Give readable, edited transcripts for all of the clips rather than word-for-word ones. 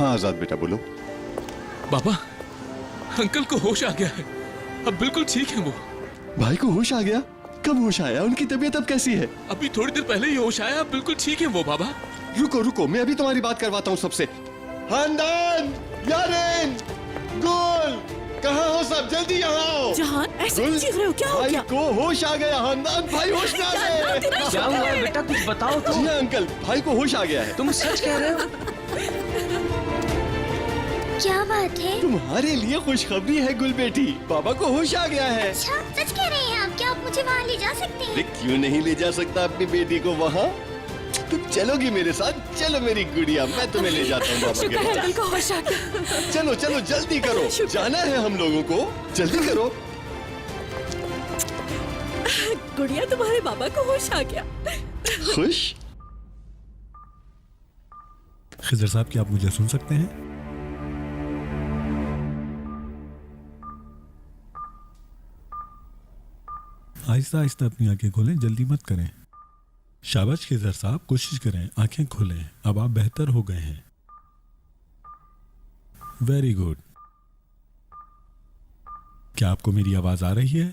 हाँ आजाद बेटा बोलो। बाबा, अंकल को होश आ गया है, अब बिल्कुल ठीक है वो। भाई को होश आ गया? कब होश आया? उनकी तबीयत अब कैसी है? अभी थोड़ी देर पहले ही होश आया, अब बिल्कुल ठीक है वो बाबा। रुको रुको, मैं अभी तुम्हारी बात करवाता हूँ सबसे। खानदान, यारेन, गुल, कहाँ हो सब? जल्दी यहाँ आओ। जहान, ऐसे क्यों चीख रहे हो? क्या हो भाई गया? को होश आ गया। खानदान, भाई होश में आ गए। क्या हुआ है बेटा, कुछ बताओ तो। जी हाँ अंकल, भाई को होश आ गया है। तुम सच कह रहे हो? क्या बात है? तुम्हारे लिए खुशखबरी है गुल बेटी, बाबा को होश आ गया है। अच्छा, सच कह रहे हैं आप? क्या आप मुझे वहाँ ले जा सकते अरे हैं? क्यों नहीं ले जा सकता अपनी बेटी को वहाँ? तुम चलोगी मेरे साथ? चलो मेरी गुड़िया, मैं तुम्हें ले जाता हूँ बाबा शुक्र के है पास। अंकल को होश आ गया। चलो चलो जल्दी करो, शुक्र। जाना है हम लोगों को, जल्दी करो। गुड़िया, तुम्हारे बाबा को होश आ गया। खुश? खिजर साहब, क्या आप मुझे सुन सकते हैं? आहिस्ता आहिस्ता अपनी आंखें खोलें, जल्दी मत करें। शाबाश खिजर साहब, कोशिश करें, आंखें खोलें। अब आप बेहतर हो गए हैं। Very good. क्या आपको मेरी आवाज आ रही है?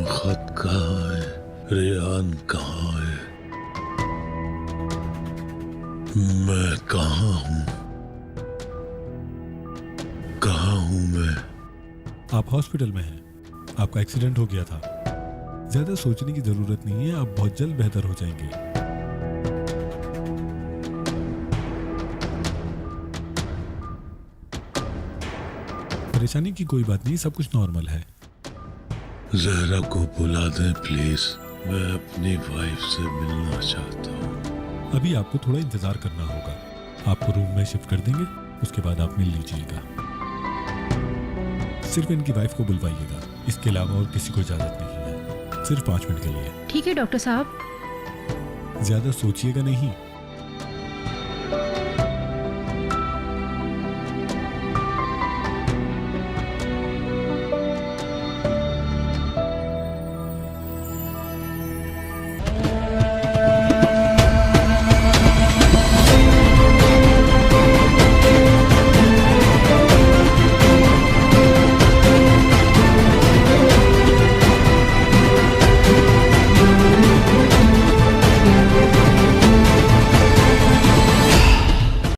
खत कहाँ है? रेहान कहाँ है? मैं कहाँ हूँ? कहाँ हूँ मैं? आप हॉस्पिटल में हैं। आपका एक्सीडेंट हो गया था। ज्यादा सोचने की जरूरत नहीं है, आप बहुत जल्द बेहतर हो जाएंगे। परेशानी की कोई बात नहीं, सब कुछ नॉर्मल है। जहरा को बुला दें प्लीज, मैं अपनी वाइफ से मिलना चाहता हूँ। अभी आपको थोड़ा इंतजार करना होगा। आपको रूम में शिफ्ट कर देंगे, उसके बाद आप मिल लीजिएगा। सिर्फ इनकी वाइफ को बुलवाइएगा, इसके अलावा और किसी को इजाजत नहीं है। सिर्फ 5 मिनट के लिए। ठीक है डॉक्टर साहब। ज्यादा सोचिएगा नहीं,